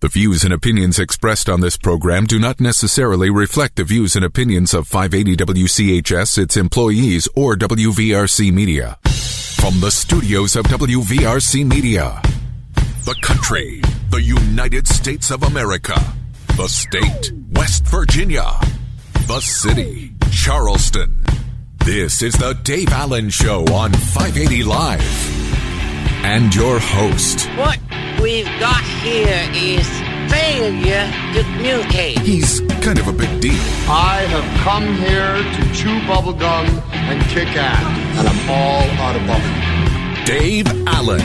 The views and opinions expressed on this program do not necessarily reflect the views and opinions of 580 WCHS, its employees, or WVRC Media. From the studios of WVRC Media, the country, the United States of America, the state, West Virginia, the city, Charleston. This is the Dave Allen Show on 580 Live. And your host. What we've got here is failure to communicate. He's kind of a big deal. I have come here to chew bubblegum and kick ass, and I'm all out of bubblegum. Dave Allen.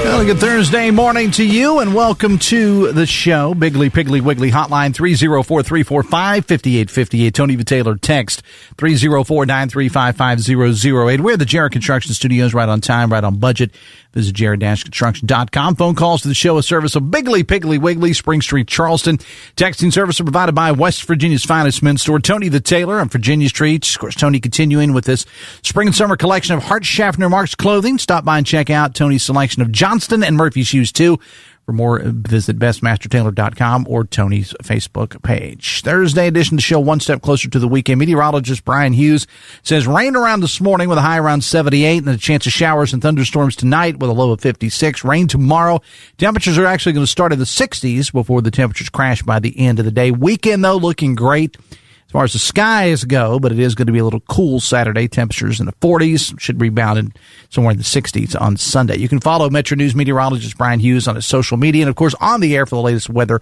Well, good Thursday morning to you, and welcome to the show. Biggly, Piggly, Wiggly hotline 304-345-5858. Tony the Taylor text 304-935-5008. We're at the Jared Construction Studios, right on time, right on budget. Visit jared-construction.com. Phone calls to the show, a service of Biggly, Piggly, Wiggly, Spring Street, Charleston. Texting service provided by West Virginia's finest men's store, Tony the Taylor on Virginia Street. Of course, Tony continuing with this spring and summer collection of Hart Schaffner Marks clothing. Stop by and check out Tony's selection of Johnston and Murphy shoes, too. For more, visit bestmastertailor.com or Tony's Facebook page. Thursday edition of the show, one step closer to the weekend. Meteorologist Brian Hughes says rain around this morning with a high around 78 and a chance of showers and thunderstorms tonight with a low of 56. Rain tomorrow. Temperatures are actually going to start in the 60s before the temperatures crash by the end of the day. Weekend, though, looking great as far as the skies go, but it is going to be a little cool Saturday. Temperatures in the 40s, should rebound in somewhere in the 60s on Sunday. You can follow Metro News meteorologist Brian Hughes on his social media and, of course, on the air for the latest weather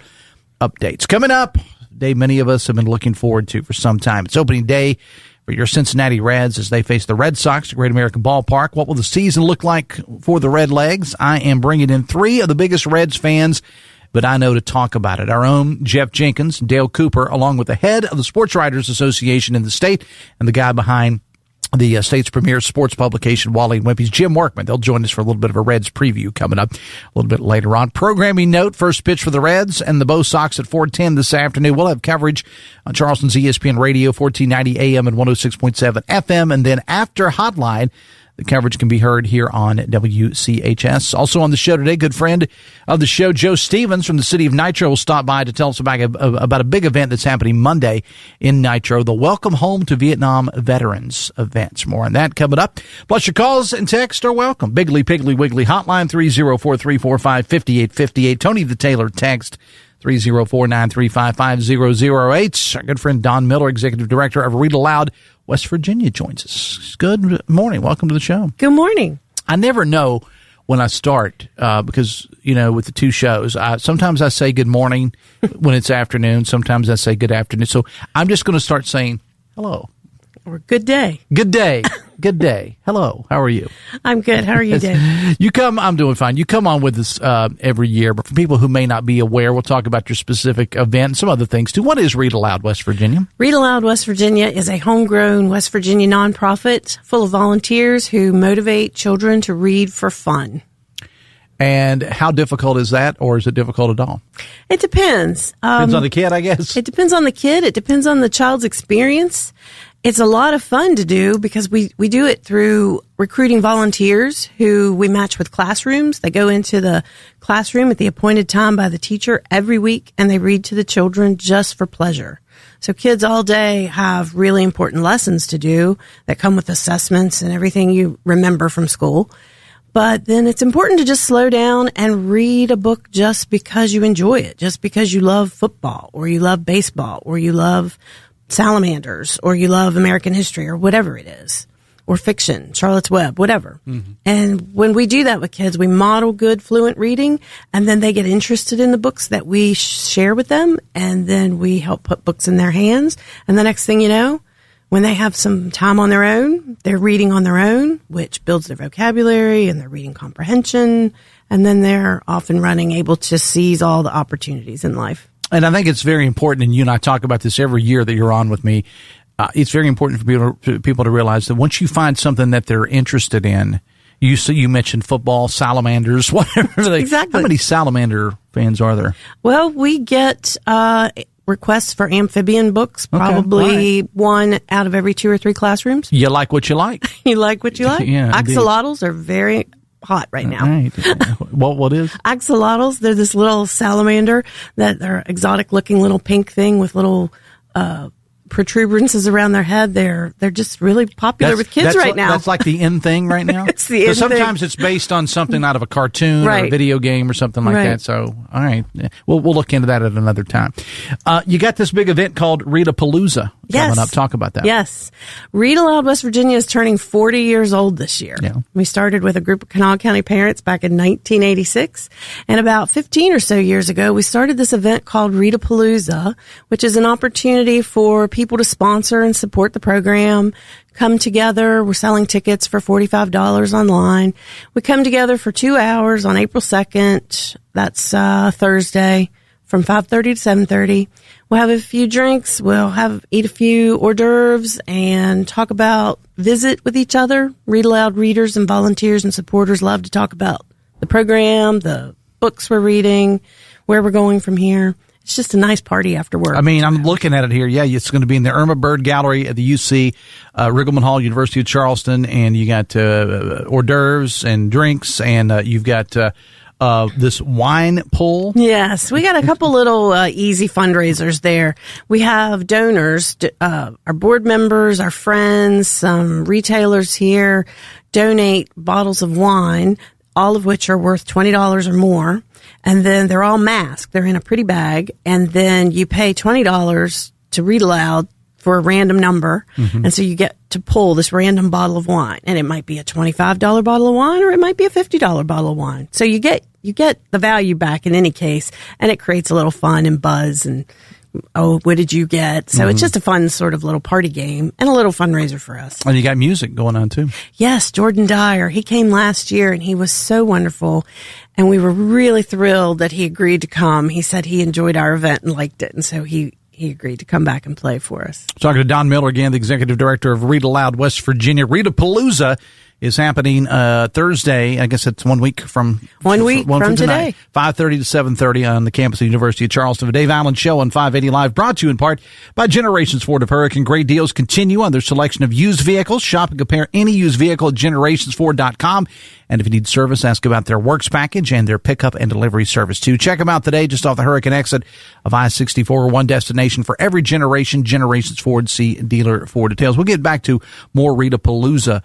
updates. Coming up, a day many of us have been looking forward to for some time. It's opening day for your Cincinnati Reds as they face the Red Sox at Great American Ballpark. What will the season look like for the Red Legs? I am bringing in three of the biggest Reds fans but I know to talk about it. Our own Jeff Jenkins, Dale Cooper, along with the head of the Sports Writers Association in the state and the guy behind the state's premier sports publication, Wally and Wimpy's, Jim Workman. They'll join us for a little bit of a Reds preview coming up a little bit later on. Programming note, first pitch for the Reds and the Bo Sox at 4:10 this afternoon. We'll have coverage on Charleston's ESPN Radio, 1490 AM and 106.7 FM. And then after Hotline, the coverage can be heard here on WCHS. Also on the show today, good friend of the show, Joe Stevens from the city of Nitro, will stop by to tell us about a big event that's happening Monday in Nitro, the Welcome Home to Vietnam Veterans events. More on that coming up. Plus your calls and texts are welcome. Biggly, Piggly, Wiggly hotline 304-345-5858. Tony the Taylor text 304-935-5008. Our good friend Don Miller, executive director of Read Aloud West Virginia, joins us. Good morning. Welcome to the show. Good morning. I never know when I start because, you know, with the two shows, sometimes I say good morning when it's afternoon. Sometimes I say good afternoon. So I'm just going to start saying hello. Or good day. Good day. Good day. Hello. How are you? I'm good. How are you, Dave? I'm doing fine. You come on with us every year, but for people who may not be aware, we'll talk about your specific event and some other things too. What is Read Aloud West Virginia? Read Aloud West Virginia is a homegrown West Virginia nonprofit full of volunteers who motivate children to read for fun. And how difficult is that, or is it difficult at all? It depends. Depends on the kid, I guess. It depends on the kid. It depends on the child's experience. It's a lot of fun to do because we do it through recruiting volunteers who we match with classrooms. They go into the classroom at the appointed time by the teacher every week, and they read to the children just for pleasure. So kids all day have really important lessons to do that come with assessments and everything you remember from school. But then it's important to just slow down and read a book just because you enjoy it, just because you love football or you love baseball or you love salamanders or you love American history or whatever it is, or fiction, Charlotte's Web, whatever. Mm-hmm. And when we do that with kids, we model good, fluent reading, and then they get interested in the books that we share with them, and then we help put books in their hands. And the next thing you know, when they have some time on their own, they're reading on their own, which builds their vocabulary and their reading comprehension, and then they're off and running, able to seize all the opportunities in life. And I think it's very important, and you and I talk about this every year that you're on with me, it's very important for people to realize that once you find something that they're interested in, you mentioned football, salamanders, whatever. Exactly. How many salamander fans are there? Well, we get requests for amphibian books, probably one out of every 2 or 3 classrooms. You like what you like. You like what you like. Yeah, axolotls are very hot right now. Right. What is? Axolotls. They're this little salamander that they're exotic looking little pink thing with little protuberances around their head. They're just really popular with kids right now. That's like the in thing right now? It's the in thing. Sometimes it's based on something out of a cartoon or a video game or something like that. So, all right. We'll look into that at another time. You got this big event called Readapalooza coming up. Talk about that. Yes. Read Aloud West Virginia is turning 40 years old this year. Yeah. We started with a group of Kanawha County parents back in 1986. And about 15 or so years ago, we started this event called Readapalooza, which is an opportunity for people to sponsor and support the program, come together. We're selling tickets for $45 online. We come together for 2 hours on April 2nd. That's Thursday from 5:30 to 7:30. We'll have a few drinks. We'll eat a few hors d'oeuvres and talk about visit with each other. Read Aloud readers and volunteers and supporters love to talk about the program, the books we're reading, where we're going from here. It's just a nice party after work. I mean, I'm looking at it here. Yeah, it's going to be in the Irma Bird Gallery at the UC, Riggleman Hall, University of Charleston, and you got hors d'oeuvres and drinks, and you've got this wine pull. Yes, we got a couple little easy fundraisers there. We have donors, our board members, our friends, some retailers here donate bottles of wine, all of which are worth $20 or more. And then they're all masked. They're in a pretty bag. And then you pay $20 to read aloud for a random number. Mm-hmm. And so you get to pull this random bottle of wine. And it might be a $25 bottle of wine or it might be a $50 bottle of wine. So you get the value back in any case. And it creates a little fun and buzz and, oh, what did you get? So it's just a fun sort of little party game and a little fundraiser for us. And you got music going on too. Yes, Jordan Dyer. He came last year and he was so wonderful. And we were really thrilled that he agreed to come. He said he enjoyed our event and liked it. And so he agreed to come back and play for us. Talking to Don Miller again, the executive director of Read Aloud West Virginia. Readapalooza is happening Thursday. I guess it's 1 week from today. 5:30 to 7:30 on the campus of the University of Charleston. The Dave Allen Show on 580 Live, brought to you in part by Generations Ford of Hurricane. Great deals continue on their selection of used vehicles. Shop and compare any used vehicle at generationsford.com. And if you need service, ask about their works package and their pickup and delivery service too. Check them out today just off the Hurricane exit of I-64, one destination for every generation. Generations Ford. See dealer for details. We'll get back to more Readapalooza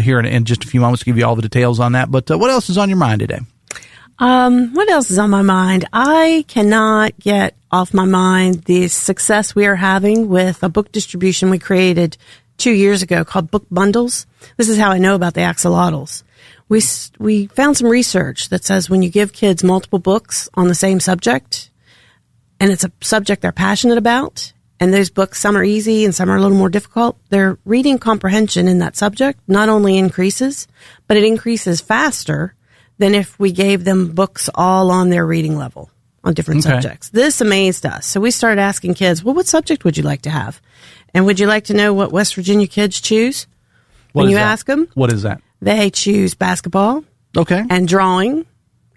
here in just a few moments to give you all the details on that. But what else is on your mind today? What else is on my mind? I cannot get off my mind the success we are having with a book distribution we created 2 years ago called Book Bundles. This is how I know about the axolotls. We found some research that says when you give kids multiple books on the same subject, and it's a subject they're passionate about, and those books, some are easy and some are a little more difficult, their reading comprehension in that subject not only increases, but it increases faster than if we gave them books all on their reading level on different subjects. This amazed us. So we started asking kids, well, what subject would you like to have? And would you like to know what West Virginia kids choose when you ask them? What is that? They choose basketball. And drawing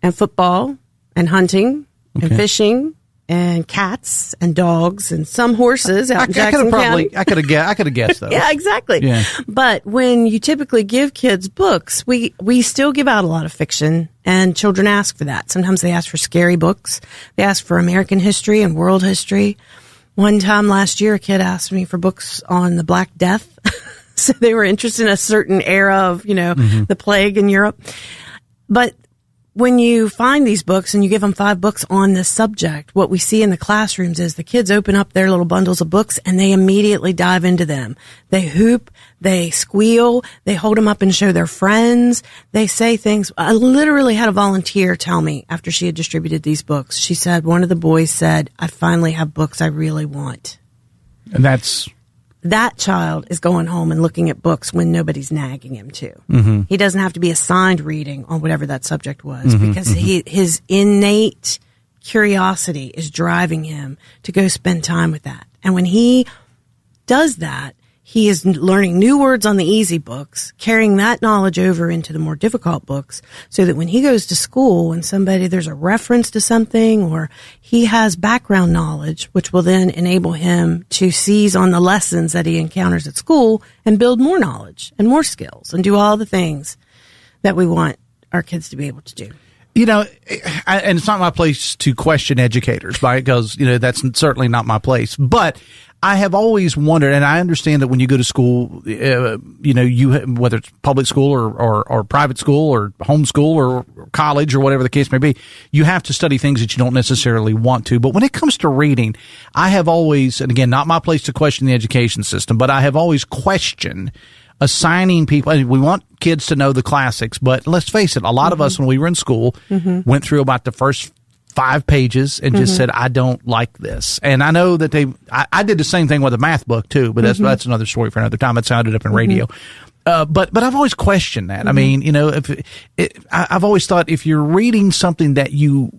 and football and hunting and fishing and cats and dogs and some horses out in Jackson County. I could have guessed those. Yeah, exactly. Yeah. But when you typically give kids books, we still give out a lot of fiction, and children ask for that. Sometimes they ask for scary books. They ask for American history and world history. One time last year, a kid asked me for books on the Black Death. So they were interested in a certain era of, the plague in Europe. But when you find these books and you give them 5 books on this subject, what we see in the classrooms is the kids open up their little bundles of books and they immediately dive into them. They hoop, they squeal, they hold them up and show their friends. They say things. I literally had a volunteer tell me after she had distributed these books. She said, one of the boys said, I finally have books I really want. And that child is going home and looking at books when nobody's nagging him to. Mm-hmm. He doesn't have to be assigned reading on whatever that subject was because his innate curiosity is driving him to go spend time with that. And when he does that, he is learning new words on the easy books, carrying that knowledge over into the more difficult books, so that when he goes to school and there's a reference to something, or he has background knowledge, which will then enable him to seize on the lessons that he encounters at school and build more knowledge and more skills and do all the things that we want our kids to be able to do. You know, and it's not my place to question educators, right? Because, you know, that's certainly not my place. But I have always wondered, and I understand that when you go to school, you know, whether it's public school or private school or homeschool or college or whatever the case may be, you have to study things that you don't necessarily want to. But when it comes to reading, I have always, and again, not my place to question the education system, but I have always questioned assigning people. We want kids to know the classics, but let's face it, a lot of us when we were in school went through about the first 5 pages and just said, I don't like this. And I know that I did the same thing with a math book too, but that's another story for another time. It sounded up in radio. But I've always questioned that. I mean, you know, I've always thought if you're reading something that you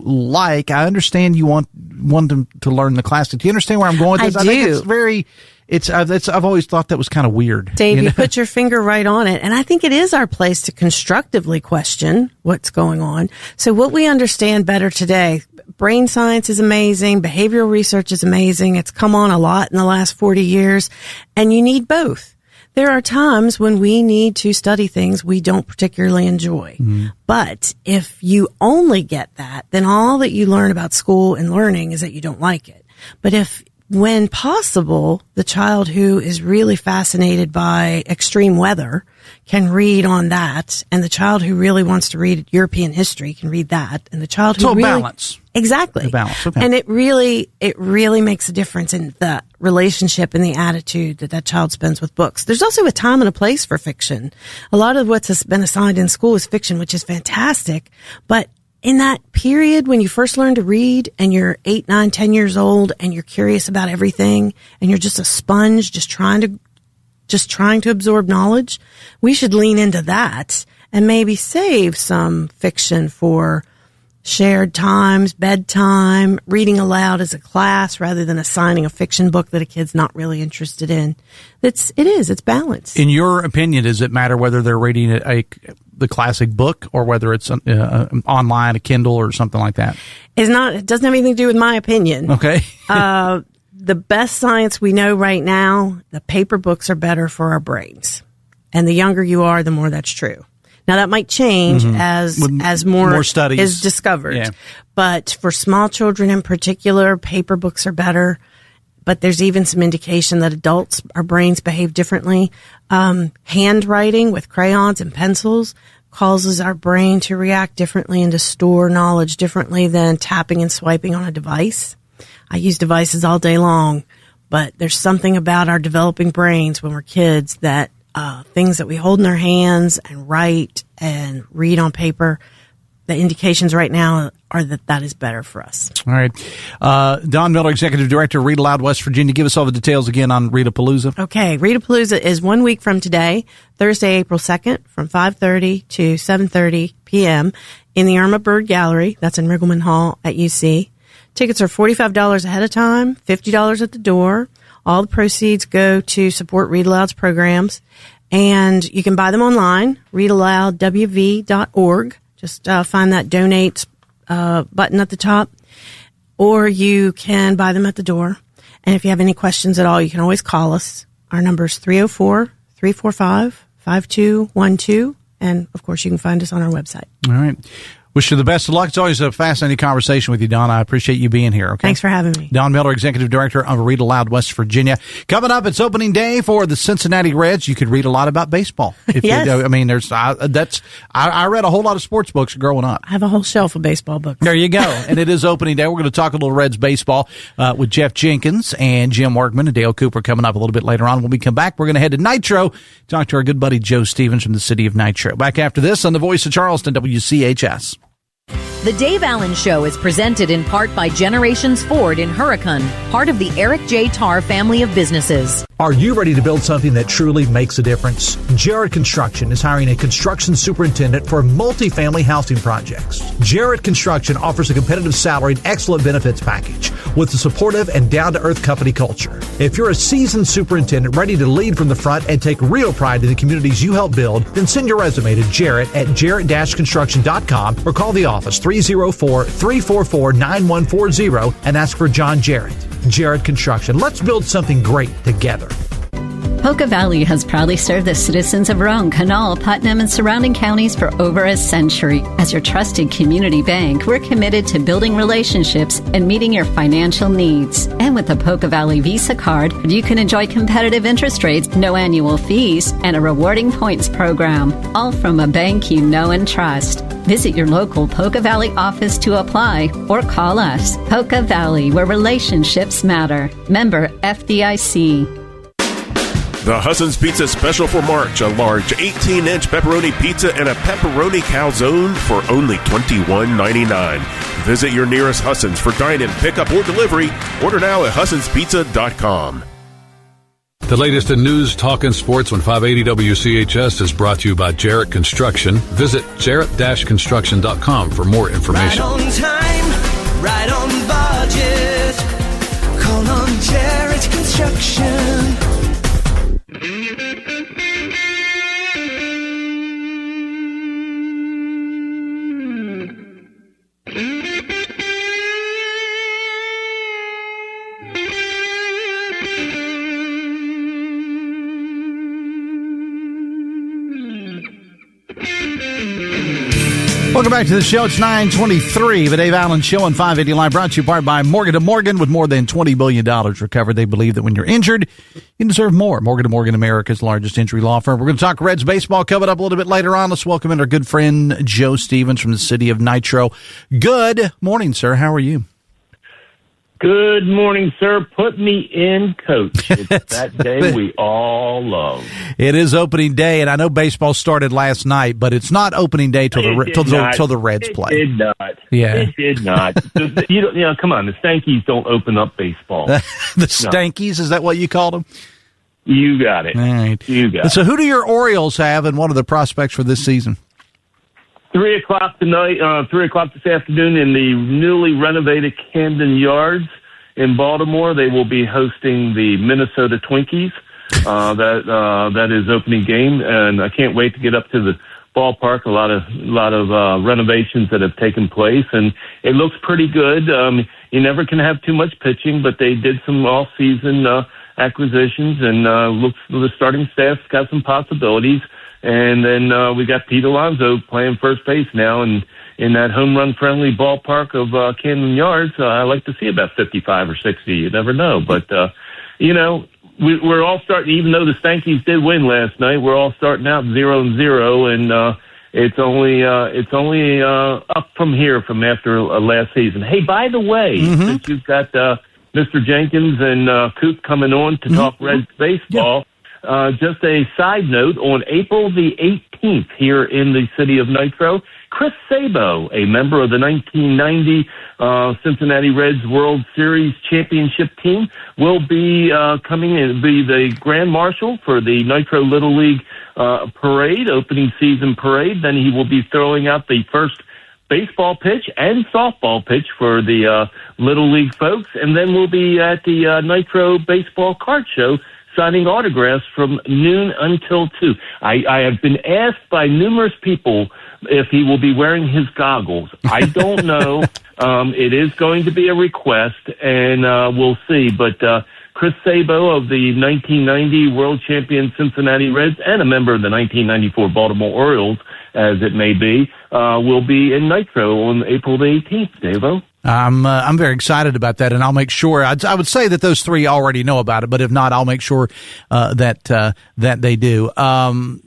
like, I understand you want them to learn the classics. Do you understand where I'm going with this? I do. think it's very. I've always thought that was kind of weird. Dave, you put your finger right on it. And I think it is our place to constructively question what's going on. So what we understand better today, brain science is amazing. Behavioral research is amazing. It's come on a lot in the last 40 years. And you need both. There are times when we need to study things we don't particularly enjoy. But if you only get that, then all that you learn about school and learning is that you don't like it. But when possible, the child who is really fascinated by extreme weather can read on that, and the child who really wants to read European history can read that, and the child who really balance. Exactly. Balance. Okay. And it really makes a difference in the relationship and the attitude that child spends with books. There's also a time and a place for fiction. A lot of what's been assigned in school is fiction, which is fantastic, but in that period when you first learn to read and you're 8, 9, 10 years old and you're curious about everything and you're just a sponge, just trying to absorb knowledge, we should lean into that and maybe save some fiction for shared times, bedtime, reading aloud as a class rather than assigning a fiction book that a kid's not really interested in. It's balanced. In your opinion, does it matter whether they're reading the classic book or whether it's online, a Kindle or something like that? It doesn't have anything to do with my opinion. Okay. The best science we know right now, the paper books are better for our brains. And the younger you are, the more that's true. Now that might change as more studies is discovered. Yeah. But for small children in particular, paper books are better. But there's even some indication that adults, our brains behave differently. Handwriting with crayons and pencils causes our brain to react differently and to store knowledge differently than tapping and swiping on a device. I use devices all day long, but there's something about our developing brains when we're kids that things that we hold in our hands and write and read on paper, the indications right now are that is better for us. All right. Dawn Miller, Executive Director, Read Aloud, West Virginia. Give us all the details again on Readapalooza. Okay. Readapalooza is 1 week from today, Thursday, April 2nd, from 5:30 to 7:30 p.m. in the Irma Bird Gallery. That's in Riggleman Hall at UC. Tickets are $45 ahead of time, $50 at the door. All the proceeds go to support Read Aloud's programs. And you can buy them online, readaloudwv.org. Just find that donate button at the top. Or you can buy them at the door. And if you have any questions at all, you can always call us. Our number is 304-345-5212. And, of course, you can find us on our website. All right. Wish you the best of luck. It's always a fascinating conversation with you, Dawn. I appreciate you being here. Okay. Thanks for having me. Dawn Miller, Executive Director of Read Aloud, West Virginia. Coming up, it's opening day for the Cincinnati Reds. You could read a lot about baseball. Yes. I read a whole lot of sports books growing up. I have a whole shelf of baseball books. There you go. And it is opening day. We're going to talk a little Reds baseball with Jeff Jenkins and Jim Workman and Dale Cooper coming up a little bit later on. When we come back, we're going to head to Nitro, talk to our good buddy Joe Stevens from the city of Nitro. Back after this on the Voice of Charleston, WCHS. The Dave Allen Show is presented in part by Generations Ford in Huracan, part of the Eric J. Tarr family of businesses. Are you ready to build something that truly makes a difference? Jarrett Construction is hiring a construction superintendent for multifamily housing projects. Jarrett Construction offers a competitive salary and excellent benefits package with a supportive and down-to-earth company culture. If you're a seasoned superintendent ready to lead from the front and take real pride in the communities you help build, then send your resume to Jarrett at jarrett-construction.com or call the office 304-344-9140 and ask for John Jarrett. Jarrett Construction. Let's build something great together. Polka Valley has proudly served the citizens of Roane, Kanawha, Putnam, and surrounding counties for over a century. As your trusted community bank, we're committed to building relationships and meeting your financial needs. And with the Polka Valley Visa card, you can enjoy competitive interest rates, no annual fees, and a rewarding points program, all from a bank you know and trust. Visit your local Polka Valley office to apply or call us. Polka Valley, where relationships matter. Member FDIC. The Husson's Pizza Special for March, a large 18-inch pepperoni pizza and a pepperoni calzone for only $21.99. Visit your nearest Husson's for dine-in, pickup, or delivery. Order now at HussonsPizza.com. The latest in news, talk, and sports on 580 WCHS is brought to you by Jarrett Construction. Visit jarrett-construction.com for more information. Right on time, right on budget. Call on Jarrett Construction. Welcome back to the show. It's 9:23. The Dave Allen Show on 580 Live, brought to you part by Morgan & Morgan. With more than $20 billion recovered, they believe that when you're injured, you deserve more. Morgan & Morgan, America's largest injury law firm. We're going to talk Reds baseball coming up a little bit later on. Let's welcome in our good friend Joe Stevens from the city of Nitro. Good morning, sir. How are you? Good morning, sir. Put me in, coach. It's that day we all love. It is opening day, and I know baseball started last night, but it's not opening day till the Reds play. It did not. Yeah. It did not. Come on. The Stankies don't open up baseball. The Stankies? Is that what you called them? You got it. All right. You got it. So who do your Orioles have, and what are the prospects for this season? 3 o'clock tonight, 3 o'clock this afternoon in the newly renovated Camden Yards in Baltimore. They will be hosting the Minnesota Twinkies. That is opening game, and I can't wait to get up to the ballpark. A lot of renovations that have taken place, and it looks pretty good. You never can have too much pitching, but they did some off-season acquisitions, and looks the starting staff's got some possibilities. And then we got Pete Alonso playing first base now, and in that home run friendly ballpark of Camden Yards, I like to see about 55 or 60. You never know, but we're all starting. Even though the Stankies did win last night, we're all starting out 0-0, and it's only up from here from after last season. Hey, by the way, since you've got Mr. Jenkins and Coop coming on to talk Reds baseball. Yeah. Just a side note, on April the 18th here in the city of Nitro, Chris Sabo, a member of the 1990 Cincinnati Reds World Series championship team, will be coming and be the Grand Marshal for the Nitro Little League parade, opening season parade. Then he will be throwing out the first baseball pitch and softball pitch for the Little League folks. And then we'll be at the Nitro Baseball Card Show signing autographs from noon until 2. I have been asked by numerous people if he will be wearing his goggles. I don't know. It is going to be a request, and we'll see. But Chris Sabo of the 1990 World Champion Cincinnati Reds and a member of the 1994 Baltimore Orioles, as it may be, will be in Nitro on April the 18th, Davo. I'm very excited about that, and I'll make sure. I would say that those three already know about it, but if not, I'll make sure that they do. And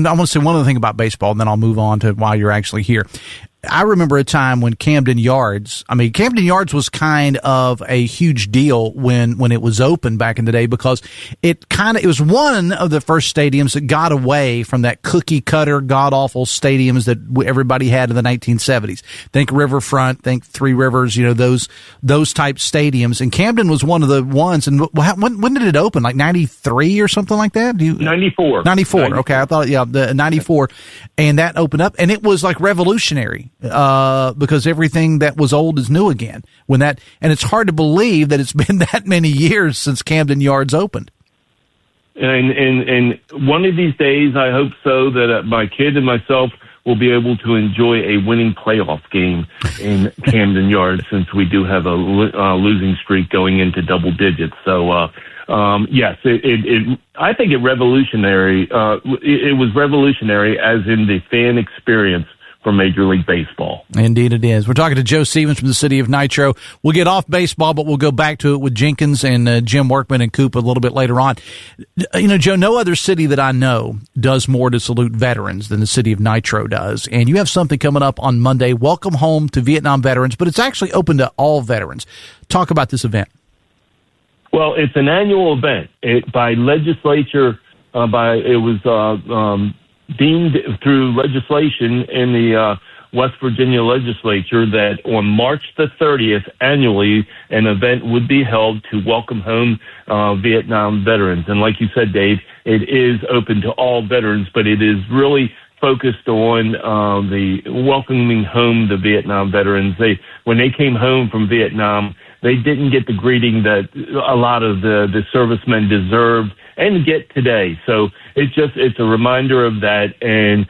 I want to say one other thing about baseball, and then I'll move on to why you're actually here. I remember a time when Camden Yards was kind of a huge deal when it was open back in the day, because it was one of the first stadiums that got away from that cookie cutter, god awful stadiums that everybody had in the 1970s. Think Riverfront, think Three Rivers, those type stadiums. And Camden was one of the ones. And when did it open? Like 93 or something like that? 94. 94. Okay. I thought, the 94. And that opened up, and it was like revolutionary. Because everything that was old is new again. And it's hard to believe that it's been that many years since Camden Yards opened. And one of these days, I hope so, that my kid and myself will be able to enjoy a winning playoff game in Camden Yards, since we do have a losing streak going into double digits. So yes, I think it revolutionary. It was revolutionary, as in the fan experience for Major League Baseball. Indeed it is. We're talking to Joe Stevens from the city of Nitro. We'll get off baseball, but we'll go back to it with Jenkins and Jim Workman and Coop a little bit later on. Joe, no other city that I know does more to salute veterans than the city of Nitro does. And you have something coming up on Monday, Welcome Home to Vietnam Veterans, but it's actually open to all veterans. Talk about this event. Well, it's an annual event by legislature. It was deemed through legislation in the West Virginia legislature that on March the 30th annually an event would be held to welcome home Vietnam veterans. And like you said, Dave, it is open to all veterans, but it is really focused on the welcoming home the Vietnam veterans. When they came home from Vietnam, they didn't get the greeting that a lot of the servicemen deserved and get today. So it's a reminder of that. And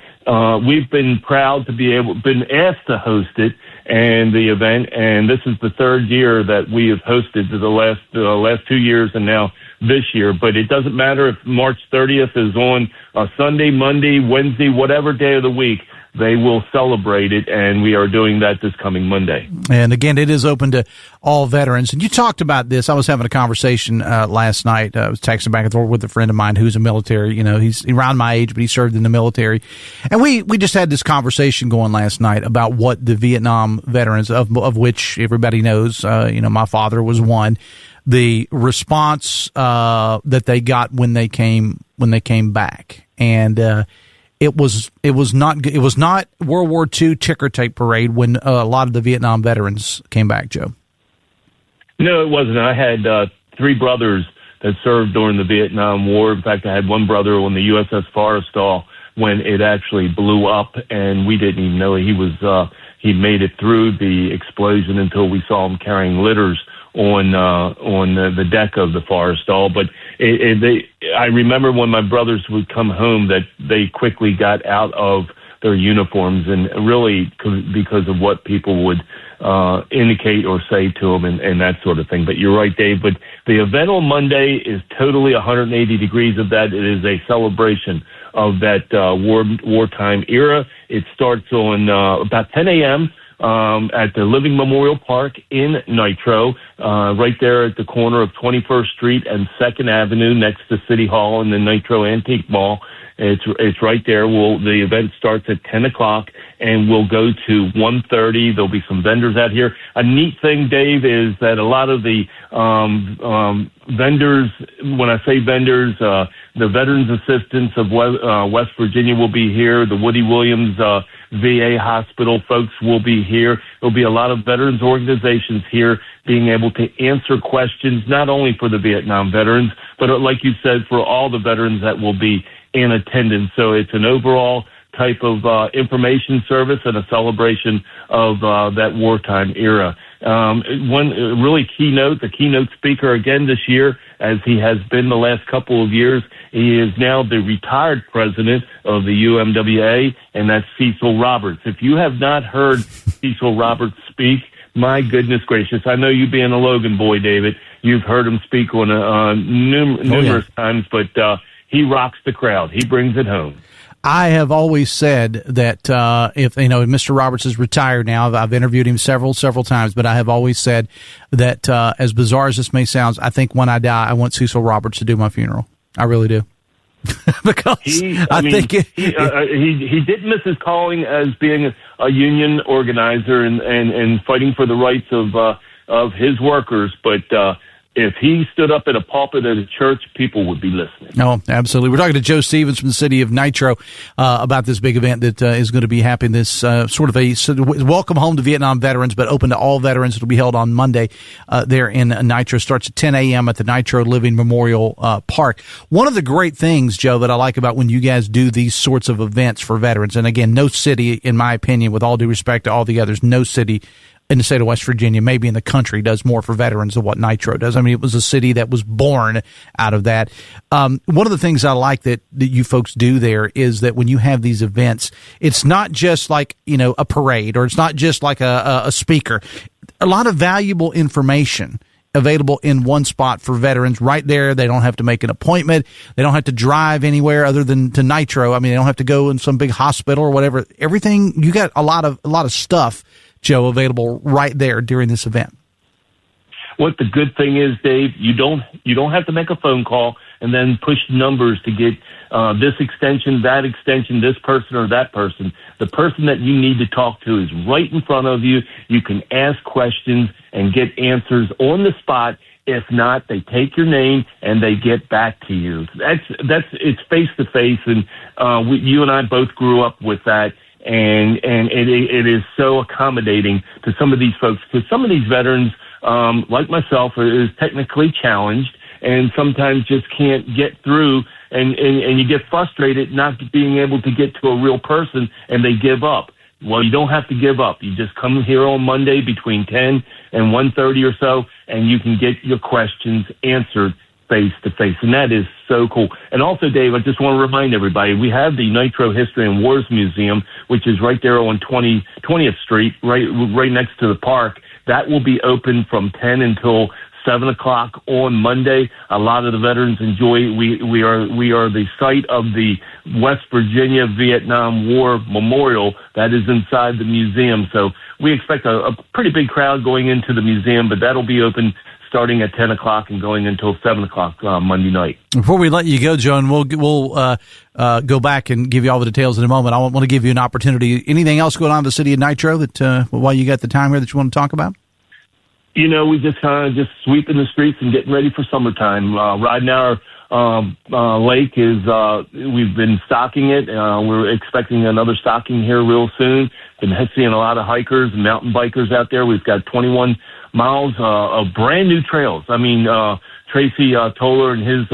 we've been proud to been asked to host it and the event. And this is the third year that we have hosted the last 2 years and now this year. But it doesn't matter if March 30th is on a Sunday, Monday, Wednesday, whatever day of the week. They will celebrate it, and we are doing that this coming Monday. And again, it is open to all veterans. And you talked about this. I was having a conversation last night. I was texting back and forth with a friend of mine who's a military. He's around my age, but he served in the military. And we just had this conversation going last night about what the Vietnam veterans, of which everybody knows, my father was one, the response that they got when they came back. And It was not World War II ticker tape parade when a lot of the Vietnam veterans came back, Joe. No, it wasn't. I had 3 brothers that served during the Vietnam War. In fact, I had one brother on the USS Forrestal when it actually blew up, and we didn't even know he made it through the explosion until we saw him carrying litters on the deck of the Forrestal. But I remember when my brothers would come home that they quickly got out of their uniforms, and really because of what people would indicate or say to them and that sort of thing. But you're right, Dave. But the event on Monday is totally 180 degrees of that. It is a celebration of that wartime era. It starts on about 10 a.m., at the Living Memorial Park in Nitro, right there at the corner of 21st Street and 2nd Avenue next to City Hall and the Nitro Antique Mall. It's right there. The event starts at 10 o'clock and we'll go to 1:30. There'll be some vendors out here. A neat thing, Dave, is that a lot of the vendors, when I say vendors, the Veterans Assistance of West Virginia will be here. The Woody Williams VA hospital folks will be here. There'll be a lot of veterans organizations here being able to answer questions, not only for the Vietnam veterans, but like you said, for all the veterans that will be in attendance. So it's an overall type of information service and a celebration of that wartime era. One really the keynote speaker again this year, as he has been the last couple of years, he is now the retired president of the UMWA, and that's Cecil Roberts. If you have not heard Cecil Roberts speak, my goodness gracious, I know you being a Logan boy, David, you've heard him speak on numerous times, but he rocks the crowd. He brings it home. I have always said that if Mr. Roberts is retired now, I've interviewed him several times, but I have always said that as bizarre as this may sound, I think when I die, I want Cecil Roberts to do my funeral. I really do. Because he did miss his calling as being a union organizer and fighting for the rights of his workers, but if he stood up at a pulpit at a church, people would be listening. Oh, absolutely. We're talking to Joe Stevens from the city of Nitro about this big event that is going to be happening, this sort of a welcome home to Vietnam veterans, but open to all veterans. It'll be held on Monday there in Nitro. Starts at 10 a.m. at the Nitro Living Memorial Park. One of the great things, Joe, that I like about when you guys do these sorts of events for veterans, and again, no city, in my opinion, with all due respect to all the others, no city in the state of West Virginia, maybe in the country, does more for veterans than what Nitro does. I mean, it was a city that was born out of that. One of the things I like that you folks do there is that when you have these events, it's not just like, a parade, or it's not just like a speaker. A lot of valuable information available in one spot for veterans right there. They don't have to make an appointment. They don't have to drive anywhere other than to Nitro. I mean, they don't have to go in some big hospital or whatever. Everything, you got a lot of stuff, Joe, available right there during this event. What the good thing is, Dave, you don't have to make a phone call and then push numbers to get this extension, this person or that person. The person that you need to talk to is right in front of you. You can ask questions and get answers on the spot. If not, they take your name and they get back to you. It's face to face, and you and I both grew up with that. And it is so accommodating to some of these folks, because some of these veterans, like myself, is technically challenged and sometimes just can't get through, and you get frustrated not being able to get to a real person, and they give up. Well, you don't have to give up. You just come here on Monday between 10 and 1:30 or so, and you can get your questions answered face to face. And that is so cool. And also, Dave, I just want to remind everybody, we have the Nitro History and Wars Museum, which is right there on 20th Street, right next to the park. That will be open from 10 until 7 o'clock on Monday. A lot of the veterans enjoy. We are the site of the West Virginia Vietnam War Memorial that is inside the museum. So we expect a pretty big crowd going into the museum, but that'll be open starting at 10 o'clock and going until 7 o'clock Monday night. Before we let you go, Joe, and we'll go back and give you all the details in a moment, I want to give you an opportunity. Anything else going on in the city of Nitro that while you got the time here that you want to talk about? You know, we just kind of just sweeping the streets and getting ready for summertime. Right now, our lake is, we've been stocking it. We're expecting another stocking here real soon. Been seeing a lot of hikers and mountain bikers out there. We've got 21 miles of brand new trails. I mean, Tracy Toller and his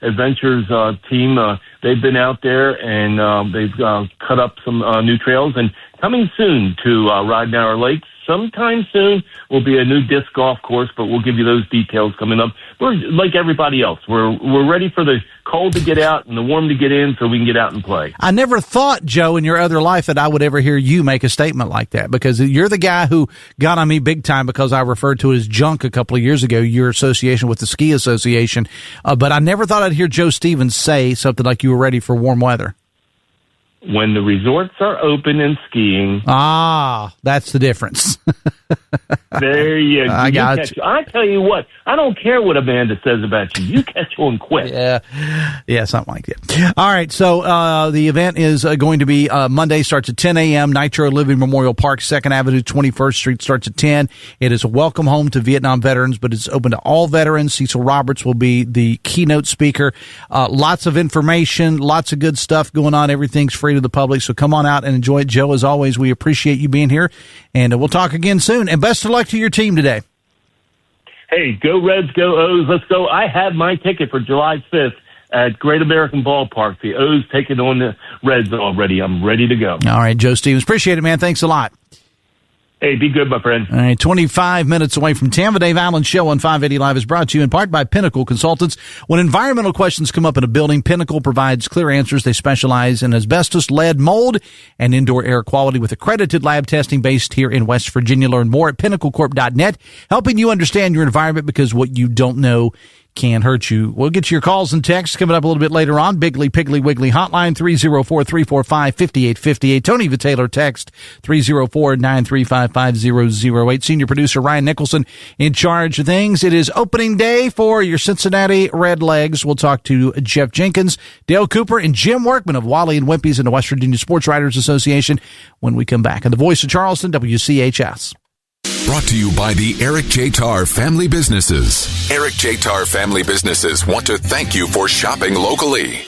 adventures team, they've been out there and they've cut up some new trails. And coming soon to Ride Now Lake, sometime soon, will be a new disc golf course, but we'll give you those details coming up. We're like everybody else. We're ready for the cold to get out and the warm to get in so we can get out and play. I never thought, Joe, in your other life that I would ever hear you make a statement like that, because you're the guy who got on me big time because I referred to it as junk a couple of years ago, your association with the Ski Association. But I never thought I'd hear Joe Stevens say something like you were ready for warm weather. When the resorts are open and skiing. Ah, that's the difference. There you go. I tell you what, I don't care what Amanda says about you. You catch on quick. Yeah, something like that. All right, so the event is going to be Monday, starts at 10 a.m., Nitro Living Memorial Park, 2nd Avenue, 21st Street, starts at 10. It is a welcome home to Vietnam veterans, but it's open to all veterans. Cecil Roberts will be the keynote speaker. Lots of information, lots of good stuff going on. Everything's free to the public, so come on out and enjoy it. Joe, as always, we appreciate you being here, and we'll talk again soon. And best of luck to your team today. Hey, go Reds, go O's, let's go. I have my ticket for July 5th at Great American Ballpark. The O's taking on the Reds already. I'm ready to go. All right, Joe Stevens, appreciate it, man. Thanks a lot. Hey, be good, my friend. All right, 25 minutes away from Tampa. Dave Allen Show on 580 Live is brought to you in part by Pinnacle Consultants. When environmental questions come up in a building, Pinnacle provides clear answers. They specialize in asbestos, lead, mold, and indoor air quality with accredited lab testing based here in West Virginia. Learn more at pinnaclecorp.net, helping you understand your environment, because what you don't know can hurt you. We'll get to your calls and texts coming up a little bit later on. Bigly, Piggly, Wiggly hotline 304-345-5858. Tony Vitaylor text 304-935-5008. Senior producer Ryan Nicholson in charge of things. It is opening day for your Cincinnati Redlegs. We'll talk to Jeff Jenkins, Dale Cooper, and Jim Workman of Wally and Wimpy's and the West Virginia Sports Writers Association when we come back. And the voice of Charleston, WCHS. Brought to you by the Eric J. Tarr Family Businesses. Eric J. Tarr Family Businesses want to thank you for shopping locally.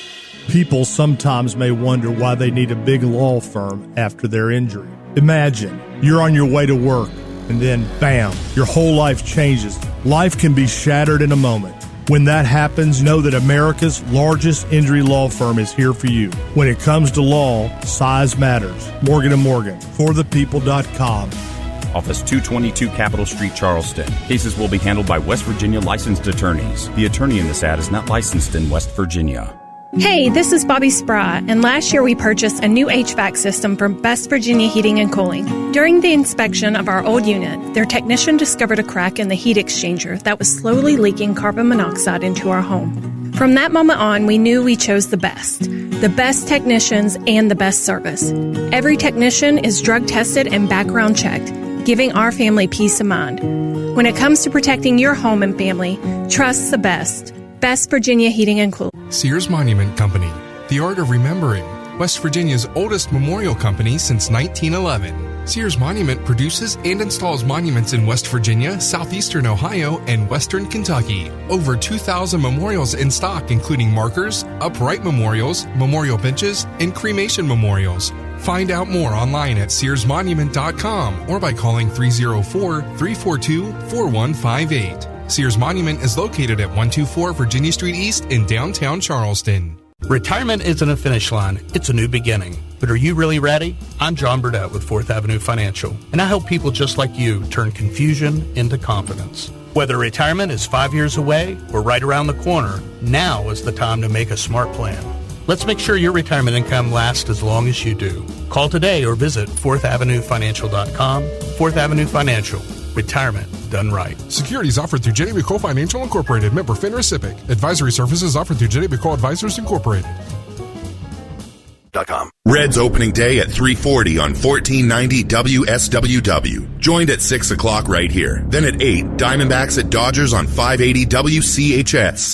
People sometimes may wonder why they need a big law firm after their injury. Imagine you're on your way to work and then, bam, your whole life changes. Life can be shattered in a moment. When that happens, know that America's largest injury law firm is here for you. When it comes to law, size matters. Morgan & Morgan, forthepeople.com. Office 222 Capitol Street, Charleston. Cases will be handled by West Virginia licensed attorneys. The attorney in this ad is not licensed in West Virginia. Hey, this is Bobby Spry, and last year we purchased a new HVAC system from West Virginia Heating and Cooling. During the inspection of our old unit, their technician discovered a crack in the heat exchanger that was slowly leaking carbon monoxide into our home. From that moment on, we knew we chose the best technicians and the best service. Every technician is drug tested and background checked, giving our family peace of mind. When it comes to protecting your home and family, trust the best. West Virginia Heating and Cooling. Sears Monument Company, the art of remembering. West Virginia's oldest memorial company since 1911. Sears Monument produces and installs monuments in West Virginia, southeastern Ohio, and western Kentucky. Over 2,000 memorials in stock, including markers, upright memorials, memorial benches, and cremation memorials. Find out more online at SearsMonument.com or by calling 304-342-4158. Sears Monument is located at 124 Virginia Street East in downtown Charleston. Retirement isn't a finish line, it's a new beginning. But are you really ready? I'm John Burdett with 4th Avenue Financial, and I help people just like you turn confusion into confidence. Whether retirement is 5 years away or right around the corner, now is the time to make a smart plan. Let's make sure your retirement income lasts as long as you do. Call today or visit 4thavenuefinancial.com. 4th Avenue Financial. Retirement done right. Securities offered through Jenny McCall Financial Incorporated, member FINRA SIPC. Advisory services offered through Jenny McCall Advisors Incorporated. Reds opening day at 3:40 on 1490 WSWW. Joined at 6 o'clock right here. Then at 8, Diamondbacks at Dodgers on 580 WCHS.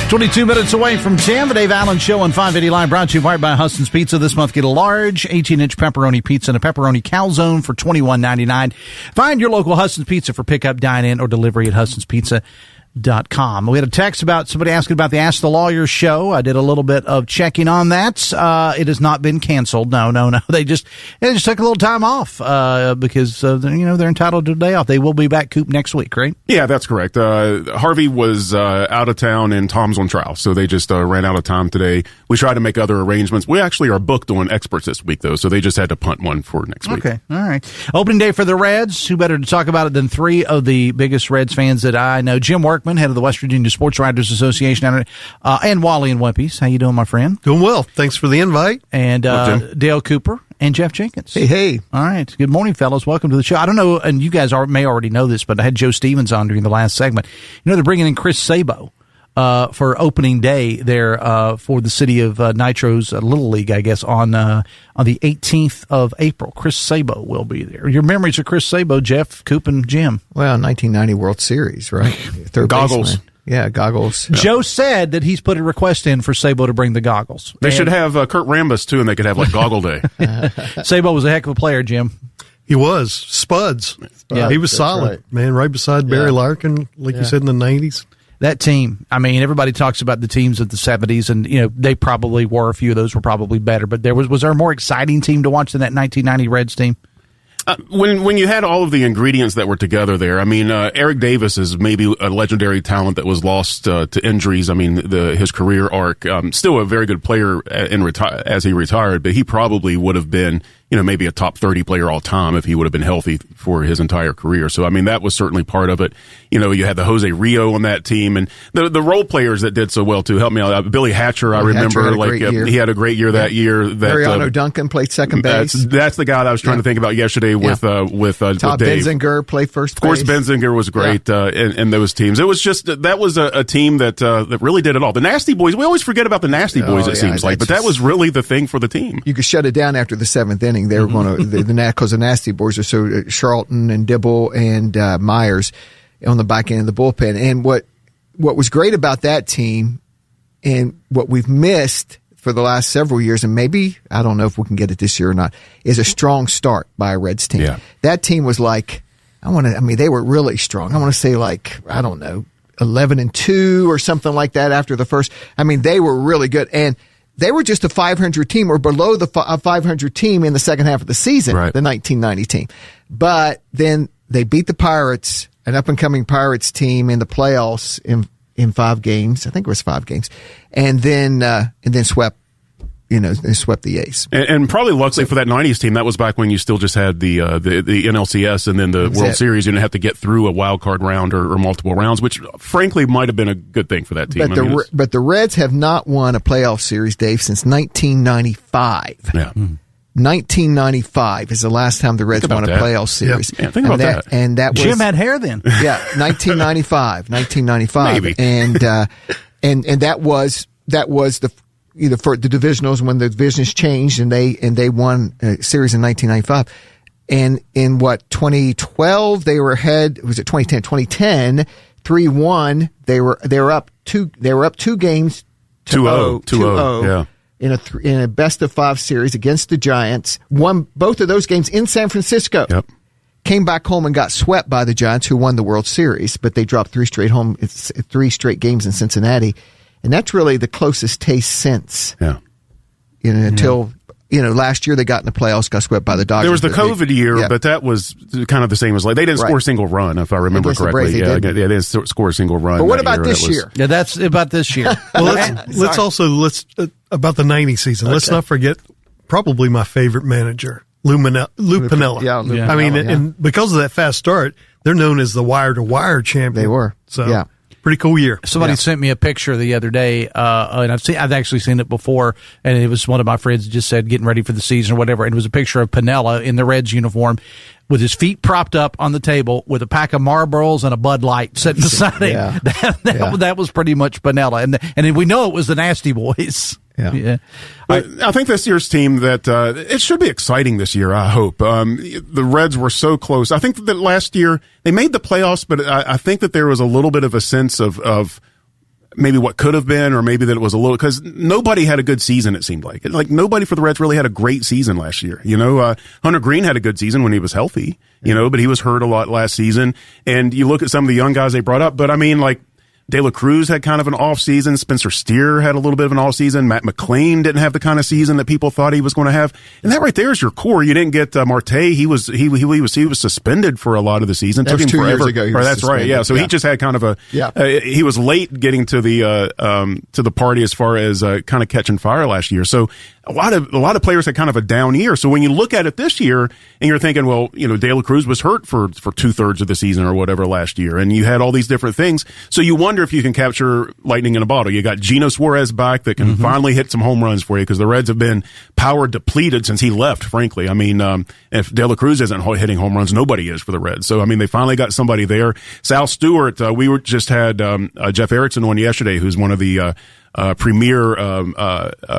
22 minutes away from 10, the Dave Allen Show on 580 Live, brought to you by Huston's Pizza. This month, get a large 18-inch pepperoni pizza and a pepperoni calzone for $21.99. Find your local Huston's Pizza for pickup, dine-in, or delivery at HustonsPizza.com. We had a text about somebody asking about the Ask the Lawyer show. I did a little bit of checking on that. It has not been canceled. No. They just took a little time off because they're entitled to a day off. They will be back, Coop, next week, right? Yeah, that's correct. Harvey was out of town and Tom's on trial, so they just ran out of time today. We tried to make other arrangements. We actually are booked on experts this week, though, so they just had to punt one for next week. Okay, all right. Opening day for the Reds. Who better to talk about it than three of the biggest Reds fans that I know? Jim Workman, head of the West Virginia Sports Writers Association, and Wally and Wimpies. How you doing, my friend? Doing well. Thanks for the invite. And Dale Cooper and Jeff Jenkins. Hey. All right. Good morning, fellas. Welcome to the show. I don't know, and you guys may already know this, but I had Joe Stevens on during the last segment. They're bringing in Chris Sabo for opening day there for the city of Nitro's Little League, I guess, on the 18th of April. Chris Sabo will be there. Your memories of Chris Sabo, Jeff, Coop, and Jim? Well, 1990 World Series, right? Third goggles. Baseman. Yeah, goggles. Joe said that he's put a request in for Sabo to bring the goggles. They should have Kurt Rambis, too, and they could have, goggle day. Sabo was a heck of a player, Jim. He was. Spuds. Yeah, he was solid, right. Man, right beside Barry Larkin, like you said, in the 90s. That team, everybody talks about the teams of the 70s, and, they probably were. A few of those were probably better. But was there a more exciting team to watch than that 1990 Reds team? When you had all of the ingredients that were together there, Eric Davis is maybe a legendary talent that was lost to injuries. His career arc, still a very good player as he retired, but he probably would have been, maybe a top 30 player all time if he would have been healthy for his entire career. So, that was certainly part of it. You had the Jose Rio on that team, and the role players that did so well too. Help me out. Billy Hatcher, I remember, he had a great year that year. Mariano Duncan played second base. That's the guy that I was trying to think about yesterday with Todd Dave. Benzinger played first base. Of course, Benzinger was great in those teams. It was just that was a team that really did it all. The Nasty Boys, we always forget about the Nasty Boys. It seems like, but that was really the thing for the team. You could shut it down after the seventh inning. They were going to because the Nasty Boys are so Charlton and Dibble and Myers on the back end of the bullpen. And what was great about that team, and what we've missed for the last several years, and maybe I don't know if we can get it this year or not, is a strong start by a Reds team. Yeah. That team was they were really strong. I want to say 11-2 or something like that after the first. They were really good, and they were just a 500 team or below the 500 team in the second half of the season, the 1990 team. But then they beat the Pirates, an up-and-coming Pirates team, in the playoffs in 5 games. I think it was 5 games. And then swept they swept the A's. And probably luckily for that 90s team, that was back when you still just had the NLCS and then the World Series. You didn't have to get through a wild card round or multiple rounds, which frankly might have been a good thing for that team. But the Reds have not won a playoff series, Dave, since 1995. Yeah. 1995 is the last time the Reds won a playoff series. Yeah, think about that. And that was Jim had hair then. Yeah, 1995. Maybe. And that was either for the divisionals when the divisions changed and they won a series in 1995. And in 2012 they were ahead. Was it 2010? 3-1. They were up 2 games to 2-0. Yeah. In a best of 5 series against the Giants, won both of those games in San Francisco. Yep. Came back home and got swept by the Giants, who won the World Series, but they dropped 3 straight games in Cincinnati, and that's really the closest taste since. Yeah. Until last year they got in the playoffs, got swept by the Dodgers. There was the COVID year, but that was kind of the same as they didn't score a single run, if I remember correctly. They didn't score a single run. But what about this year? Yeah, that's about this year. Well, let's about the 90 season. Okay. Let's not forget probably my favorite manager, Lou Piniella. Yeah, I mean, and because of that fast start, they're known as the wire-to-wire champion. They were. So, yeah. Pretty cool year. Somebody sent me a picture the other day, and I've actually seen it before, and it was one of my friends just said getting ready for the season or whatever, and it was a picture of Piniella in the Reds uniform with his feet propped up on the table with a pack of Marlboros and a Bud Light sitting beside him. Yeah. That was pretty much Piniella, and we know it was the Nasty Boys. Yeah. I think this year's team that it should be exciting this year. I hope the Reds were so close. I think that last year they made the playoffs, but I think that there was a little bit of a sense of maybe what could have been, or maybe that it was a little, because nobody had a good season. It seemed like nobody for the Reds really had a great season last year. Hunter Green had a good season when he was healthy. But he was hurt a lot last season. And you look at some of the young guys they brought up, but I mean, like, De La Cruz had kind of an off season. Spencer Steer had a little bit of an off season. Matt McLean didn't have the kind of season that people thought he was going to have. And that right there is your core. You didn't get Marte. He was suspended for a lot of the season. That was 2 years ago. That's right. Yeah. So he just had kind of he was late getting to the party as far as kind of catching fire last year. So a lot of players had kind of a down year. So when you look at it this year and you're thinking, well, De La Cruz was hurt for 2/3 of the season or whatever last year, and you had all these different things. So you wonder if you can capture lightning in a bottle. You got Gino Suarez back that can finally hit some home runs for you, because the Reds have been power depleted since he left, frankly. I mean, if De La Cruz isn't hitting home runs, nobody is for the Reds. So, I mean, they finally got somebody there. Sal Stewart, we just had Jeff Erickson on yesterday, who's one of the premier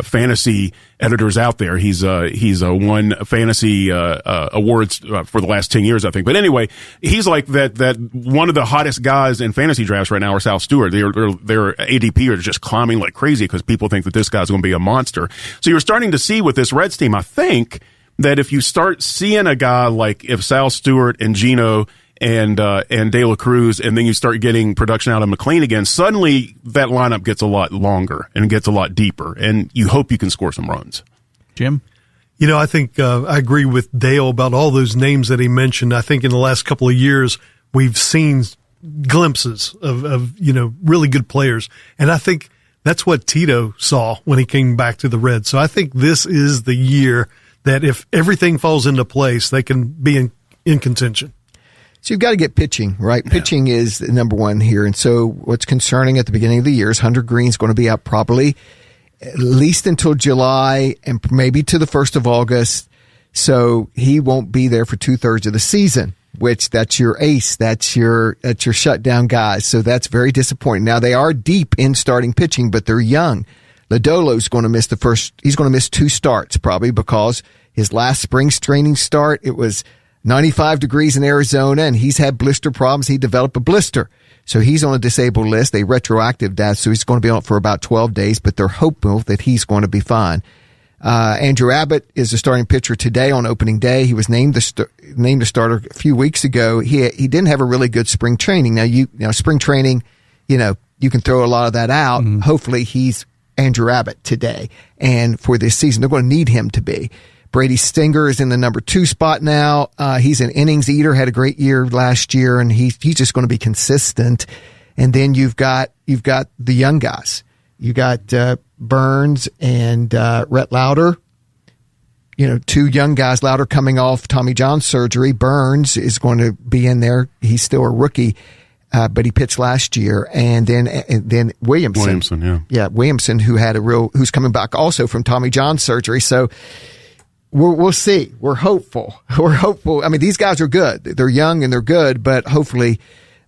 fantasy editors out there. He's won fantasy awards for the last 10 years, I think. But anyway, he's like that one of the hottest guys in fantasy drafts right now are Sal Stewart. Their ADP are just climbing like crazy because people think that this guy's going to be a monster. So you're starting to see with this Reds team, I think, that if you start seeing a guy like if Sal Stewart and Gino and De La Cruz, and then you start getting production out of McLean again, suddenly that lineup gets a lot longer and gets a lot deeper, and you hope you can score some runs. Jim? I think I agree with Dale about all those names that he mentioned. I think in the last couple of years, we've seen glimpses of really good players. And I think that's what Tito saw when he came back to the Reds. So I think this is the year that if everything falls into place, they can be in contention. So you've got to get pitching, right? Yeah. Pitching is the number one here. And so what's concerning at the beginning of the year is Hunter Green's going to be out probably at least until July and maybe to the 1st of August. So he won't be there for 2/3 of the season, which that's your ace. That's your shutdown guys. So that's very disappointing. Now they are deep in starting pitching, but they're young. Lodolo's going to miss he's going to miss 2 starts probably because his last spring training start, it was 95 degrees in Arizona, and he's had blister problems. He developed a blister. So he's on a disabled list, a retroactive death, so he's going to be on for about 12 days, but they're hopeful that he's going to be fine. Andrew Abbott is the starting pitcher today on opening day. He was named the starter a few weeks ago. He didn't have a really good spring training. Now, spring training, you can throw a lot of that out. Mm-hmm. Hopefully he's Andrew Abbott today. And for this season, they're going to need him to be. Brady Stinger is in the number 2 spot now. He's an innings eater, had a great year last year, and he's just going to be consistent. And then you've got the young guys. You got Burns and Rhett Lauder. Two young guys. Lauder coming off Tommy John surgery. Burns is going to be in there. He's still a rookie, but he pitched last year. And then Williamson. Williamson, who's coming back also from Tommy John surgery. So we'll see. We're hopeful. I mean, these guys are good. They're young and they're good, but hopefully,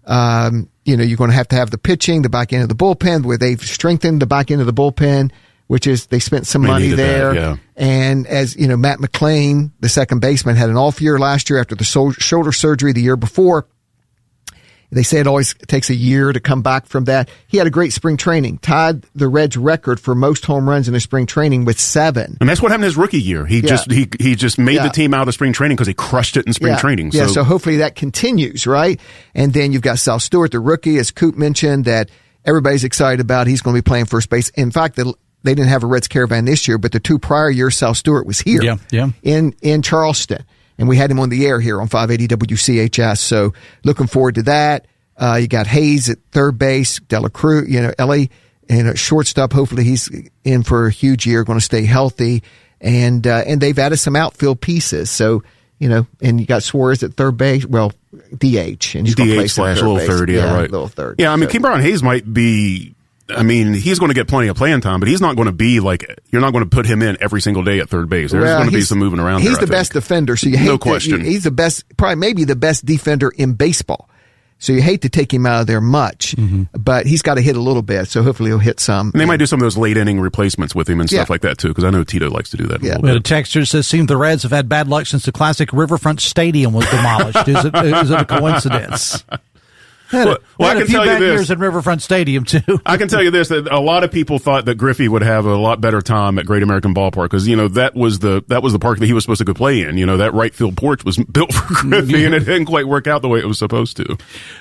you're going to have the pitching, the back end of the bullpen, where they've strengthened the back end of the bullpen, which is they spent some money there. Yeah. And as Matt McClain, the second baseman, had an off year last year after the shoulder surgery the year before. They say it always takes a year to come back from that. He had a great spring training, tied the Reds record for most home runs in a spring training with 7. And that's what happened his rookie year. He just made the team out of spring training because he crushed it in spring training. So hopefully that continues, right? And then you've got Sal Stewart, the rookie, as Coop mentioned, that everybody's excited about. He's going to be playing first base. In fact, they didn't have a Reds caravan this year, but the 2 prior years, Sal Stewart was here in Charleston. And we had him on the air here on 580 WCHS. So looking forward to that. You got Hayes at third base, Dela Cruz, Ellie, and at shortstop. Hopefully he's in for a huge year, going to stay healthy. And they've added some outfield pieces. So, and you got Suarez at third base. Well, DH. And he's going to play DH / little third. Yeah, right. Little third. Yeah, I mean, Ke'Bryan Hayes might be. I mean, he's going to get plenty of playing time, but he's not going to be you're not going to put him in every single day at third base. There's going to be some moving around. He's the best defender, so you hate no question. He's the best, probably maybe the best defender in baseball. So you hate to take him out of there much, but he's got to hit a little bit. So hopefully he'll hit some. And they might do some of those late inning replacements with him and stuff like that too, because I know Tito likes to do that. We had a texter says, "Seems the Reds have had bad luck since the classic Riverfront Stadium was demolished. Is it a coincidence?" Well, I can tell you this. Years at Riverfront Stadium too. I can tell you this: that a lot of people thought that Griffey would have a lot better time at Great American Ballpark because that was the park that he was supposed to go play in. That right field porch was built for Griffey, and it didn't quite work out the way it was supposed to.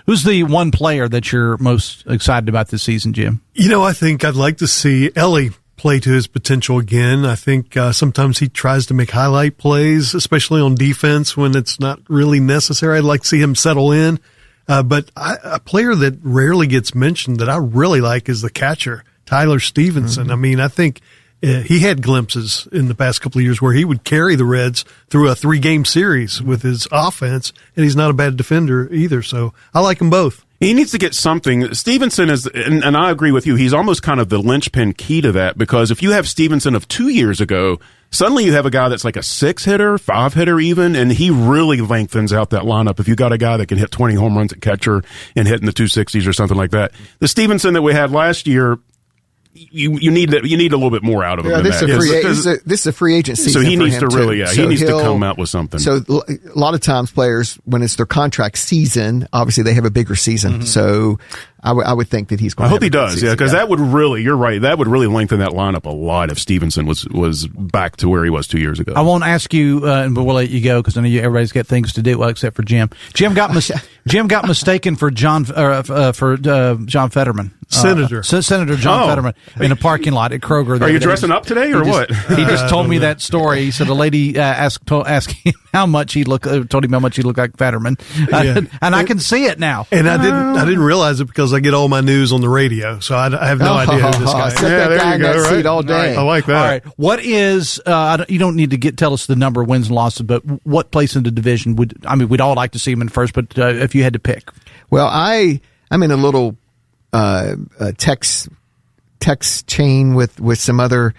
Who's the one player that you're most excited about this season, Jim? I think I'd like to see Ellie play to his potential again. I think sometimes he tries to make highlight plays, especially on defense when it's not really necessary. I'd like to see him settle in. But a player that rarely gets mentioned that I really like is the catcher, Tyler Stevenson. I mean, I think he had glimpses in the past couple of years where he would carry the Reds through a 3-game series with his offense, and he's not a bad defender either. So I like them both. He needs to get something. Stevenson is, and I agree with you, he's almost kind of the linchpin key to that, because if you have Stevenson of 2 years ago, suddenly you have a guy that's like a 6-hitter, 5-hitter even, and he really lengthens out that lineup. If you got a guy that can hit 20 home runs at catcher and hit in the 260s or something like that. The Stevenson that we had last year, you need a little bit more out of him. This is a free agent season. So he needs to really, he needs to come out with something. So a lot of times players, when it's their contract season, obviously they have a bigger season. So I would think that he's going to. I hope he does, because that would really, you're right, that would really lengthen that lineup a lot if Stevenson was back to where he was 2 years ago. I won't ask you, but we'll let you go because I know everybody's got things to do, well, except for Jim. Jim got mistaken for John Fetterman. Senator John Fetterman in a parking lot at Kroger. Are you dressing up today or what? He just told me that story. He said a lady asked him how much he looked, told him how much he looked like Fetterman. And I can see it now. And I didn't realize it because I get all my news on the radio, so I have no idea who this guy is. That guy in that seat all day. I like that. All right. What is, you don't need to tell us the number of wins and losses, but what place in the division we'd all like to see him in first, but if you had to pick. Well, I'm in a little text chain with some other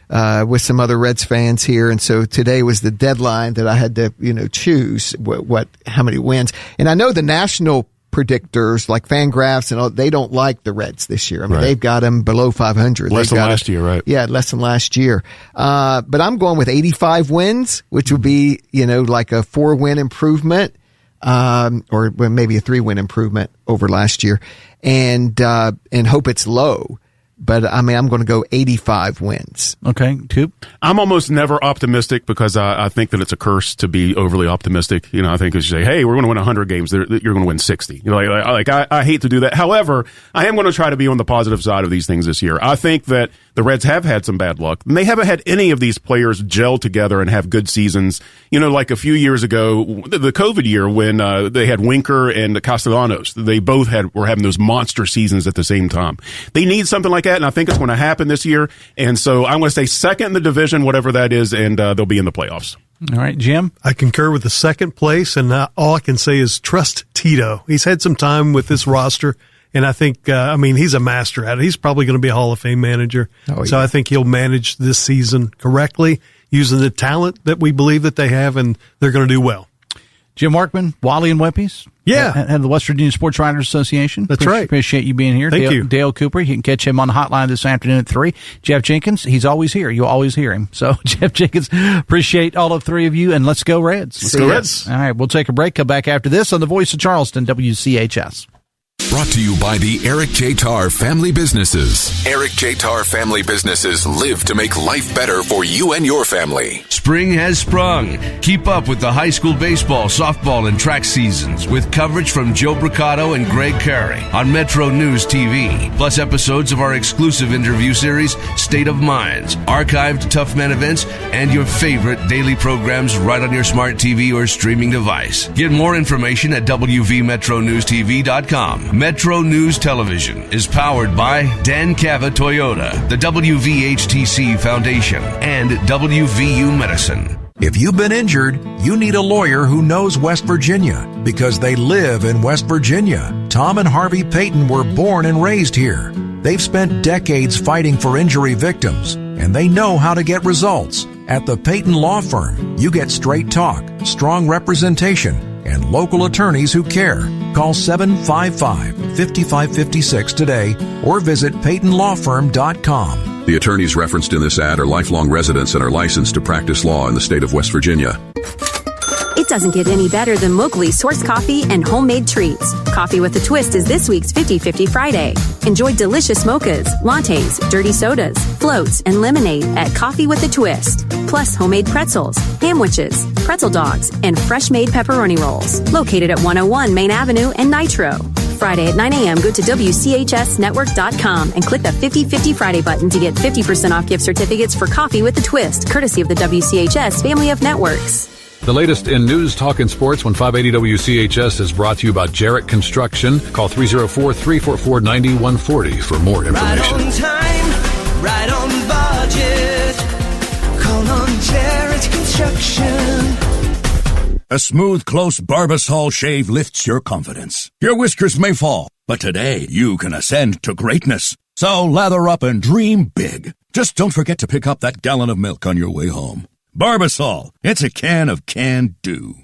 Reds fans here, and so today was the deadline that I had to choose how many wins. And I know the national predictors like Fangraphs and all, they don't like the Reds this year. I mean, they've got them below 500. Less than last year, right? Yeah, less than last year. But I'm going with 85 wins, which would be like a 4-win improvement. Or maybe a 3-win improvement over last year, and hope it's low. But I'm going to go 85 wins. Okay, Coop. I'm almost never optimistic because I think that it's a curse to be overly optimistic. I think it's say, hey, we're going to win 100 games. You're going to win 60. I hate to do that. However, I am going to try to be on the positive side of these things this year. I think that the Reds have had some bad luck. And they haven't had any of these players gel together and have good seasons. Like a few years ago, the COVID year when they had Winker and Castellanos, they both were having those monster seasons at the same time. They need something like look at, and I think it's going to happen this year. And so I'm going to say second in the division, whatever that is, and they'll be in the playoffs. All right, Jim? I concur with the second place, and all I can say is trust Tito. He's had some time with this roster, and I think, he's a master at it. He's probably going to be a Hall of Fame manager. So I think he'll manage this season correctly using the talent that we believe that they have, and they're going to do well. Jim Workman, Wally and Weppies. Yeah. Head of the West Virginia Sports Writers Association. That's right. Appreciate you being here. Thank you. Dale Cooper, you can catch him on the hotline this afternoon at 3. Jeff Jenkins, he's always here. You'll always hear him. So, Jeff Jenkins, appreciate all of three of you, and let's go Reds. Let's go Reds. All right, we'll take a break. Come back after this on the Voice of Charleston, WCHS. Brought to you by the Eric J. Tarr Family Businesses. Eric J. Tarr Family Businesses live to make life better for you and your family. Spring has sprung. Keep up with the high school baseball, softball, and track seasons with coverage from Joe Bricado and Greg Carey on Metro News TV, plus episodes of our exclusive interview series, State of Minds, archived Tough Men events, and your favorite daily programs right on your smart TV or streaming device. Get more information at WVMetroNewsTV.com. Metro News Television is powered by Dan Cava Toyota, the WVHTC Foundation, and WVU Medicine. If you've been injured, you need a lawyer who knows West Virginia because they live in West Virginia. Tom and Harvey Payton were born and raised here. They've spent decades fighting for injury victims, and they know how to get results. At the Payton Law Firm, you get straight talk, strong representation, and local attorneys who care. Call 755-5556 today or visit PaytonLawFirm.com. The attorneys referenced in this ad are lifelong residents and are licensed to practice law in the state of West Virginia. It doesn't get any better than locally sourced coffee and homemade treats. Coffee with a Twist is this week's 50-50 Friday. Enjoy delicious mochas, lattes, dirty sodas, floats, and lemonade at Coffee with a Twist. Plus homemade pretzels, hamwich, pretzel dogs, and fresh-made pepperoni rolls. Located at 101 Main Avenue and Nitro. Friday at 9 a.m., go to WCHSnetwork.com and click the 50-50 Friday button to get 50% off gift certificates for Coffee with a Twist, courtesy of the WCHS family of networks. The latest in news, talk, and sports when 580 WCHS is brought to you by Jarrett Construction. Call 304-344-9140 for more information. Right on time, right on budget. Call on Jarrett Construction. A smooth, close Barbasol shave lifts your confidence. Your whiskers may fall, but today you can ascend to greatness. So lather up and dream big. Just don't forget to pick up that gallon of milk on your way home. Barbasol, it's a can of can-do.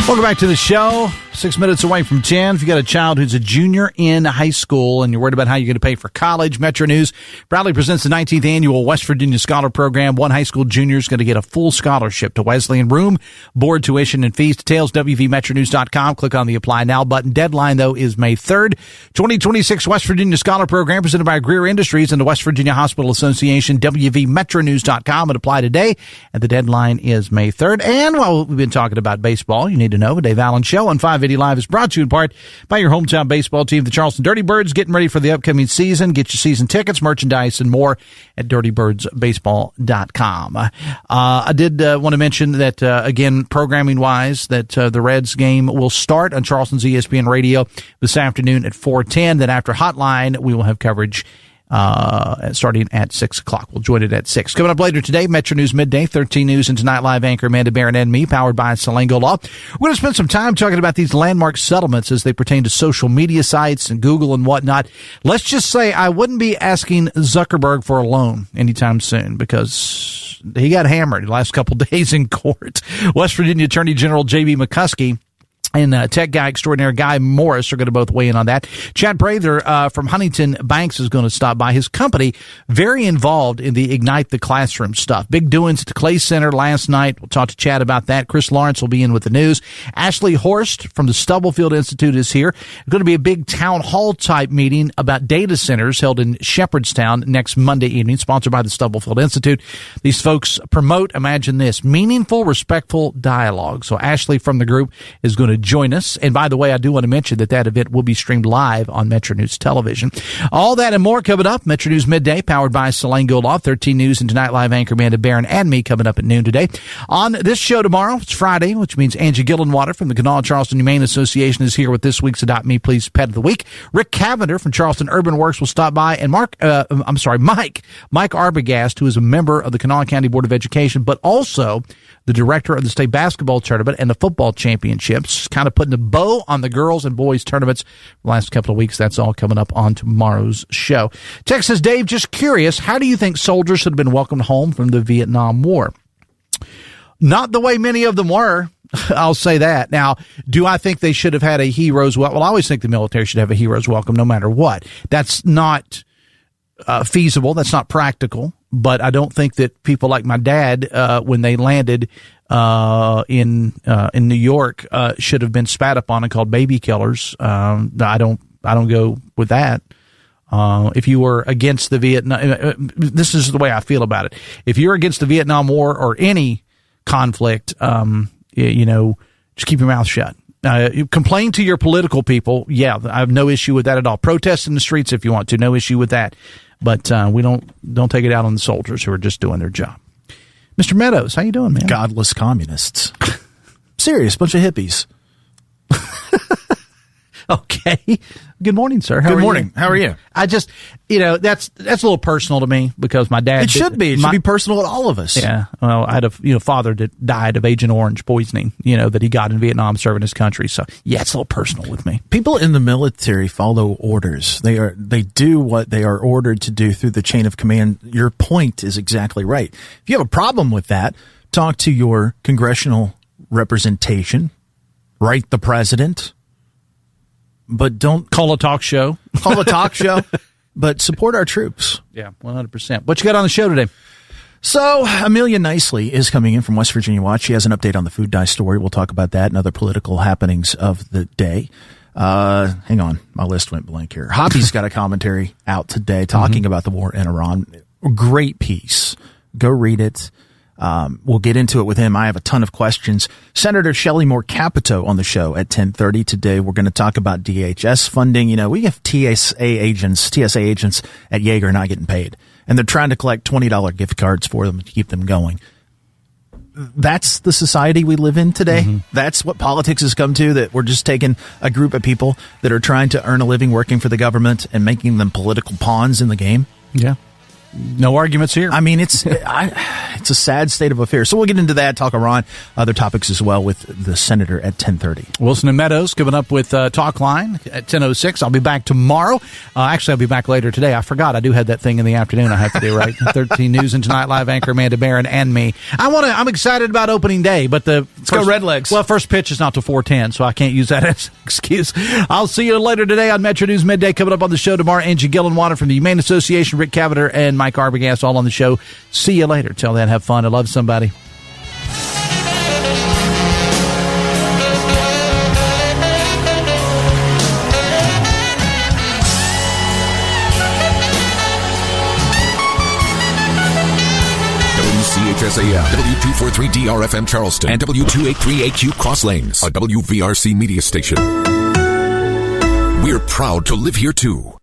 Welcome back to the show. 6 minutes away from 10. If you got a child who's a junior in high school and you're worried about how you're going to pay for college, Metro News proudly presents the 19th annual West Virginia Scholar Program. One high school junior is going to get a full scholarship to Wesleyan, room, board, tuition, and fees. Details, WVMetroNews.com. Click on the Apply Now button. Deadline, though, is May 3rd. 2026 West Virginia Scholar Program presented by Greer Industries and the West Virginia Hospital Association. WVMetroNews.com, and apply today. And the deadline is May 3rd. And while we've been talking about baseball, you need to know the Dave Allen Show on 580 Live is brought to you in part by your hometown baseball team, the Charleston Dirty Birds, getting ready for the upcoming season. Get your season tickets, merchandise, and more at dirtybirdsbaseball.com. I did want to mention that, again, programming-wise, that the Reds game will start on Charleston's ESPN Radio this afternoon at 4:10. Then after Hotline, we will have coverage starting at 6 o'clock. We'll join it at 6. Coming up later today, Metro News Midday, 13 News and Tonight Live anchor Amanda Barron and me, powered by Salango Law. We're going to spend some time talking about these landmark settlements as they pertain to social media sites and Google and whatnot. Let's just say I wouldn't be asking Zuckerberg for a loan anytime soon because he got hammered the last couple days in court. West Virginia Attorney General J.B. McCuskey and tech guy extraordinaire Guy Morris are going to both weigh in on that. Chad Prather from Huntington Banks is going to stop by. His company, very involved in the Ignite the Classroom stuff. Big doings at the Clay Center last night. We'll talk to Chad about that. Chris Lawrence will be in with the news. Ashley Horst from the Stubblefield Institute is here. It's going to be a big town hall type meeting about data centers held in Shepherdstown next Monday evening, sponsored by the Stubblefield Institute. These folks promote, imagine this, meaningful, respectful dialogue. So Ashley from the group is going going to join us. And by the way, I do want to mention that event will be streamed live on Metro News Television. All that and more coming up. Metro News Midday, powered by Salango Law, 13 News and Tonight Live anchor Amanda Barron and me coming up at noon today. On this show tomorrow, it's Friday, which means Angie Gillenwater from the Kanawha Charleston Humane Association is here with this week's Adopt Me Please Pet of the Week. Rick Cavender from Charleston Urban Works will stop by, and Mike Arbogast, who is a member of the Kanawha County Board of Education, but also the director of the state basketball tournament and the football championships, kind of putting a bow on the girls and boys tournaments the last couple of weeks. That's all coming up on tomorrow's show. Text says, Dave, just curious, how do you think soldiers should have been welcomed home from the Vietnam War? Not the way many of them were. I'll say that. Now, do I think they should have had a hero's welcome? Well, I always think the military should have a hero's welcome no matter what. That's not feasible. That's not practical. But I don't think that people like my dad, when they landed in New York, should have been spat upon and called baby killers. I don't go with that. If you were against the Vietnam, this is the way I feel about it. If you're against the Vietnam War or any conflict, just keep your mouth shut. You complain to your political people. Yeah, I have no issue with that at all. Protest in the streets if you want to. No issue with that. But we don't take it out on the soldiers who are just doing their job. Mr. Meadows, how you doing, man? Godless communists. Serious, bunch of hippies. Okay. Good morning, sir. Good morning. How are you? I just, that's a little personal to me because my dad. It should be. It should be personal to all of us. Yeah. Well, I had a father that died of Agent Orange poisoning, that he got in Vietnam serving his country. So yeah, it's a little personal with me. People in the military follow orders. They do what they are ordered to do through the chain of command. Your point is exactly right. If you have a problem with that, talk to your congressional representation, write the president. But don't call a talk show. But support our troops. Yeah, 100%. What you got on the show today? So Amelia Nicely is coming in from West Virginia Watch. She has an update on the food dye story. We'll talk about that and other political happenings of the day. Hang on. My list went blank here. Hoppy's got a commentary out today talking about the war in Iran. Great piece. Go read it. We'll get into it with him. I have a ton of questions. Senator Shelley Moore Capito on the show at 10:30 today. We're going to talk about DHS funding. We have TSA agents at Yeager not getting paid, and they're trying to collect $20 gift cards for them to keep them going. That's the society we live in today. Mm-hmm. That's what politics has come to, that we're just taking a group of people that are trying to earn a living working for the government and making them political pawns in the game. Yeah. No arguments here. I mean, it's a sad state of affairs. So we'll get into that, talk Iran, other topics as well with the senator at 10:30. Wilson and Meadows coming up with Talk Line at 10:06. I'll be back tomorrow. Actually, I'll be back later today. I forgot. I do have that thing in the afternoon I have to do, right? 13 News and Tonight Live anchor Amanda Barron and me. I'm excited about opening day, but let's go Redlegs. Well, first pitch is not till 4:10, so I can't use that as an excuse. I'll see you later today on Metro News Midday. Coming up on the show tomorrow, Angie Gillenwater from the Humane Association, Rick Cavender, and Mike Arbogast all on the show. See you later. Till then, have fun. I love somebody. WCHS AM, W243DRFM Charleston, and W283AQ Cross Lanes, a WVRC media station. We're proud to live here too.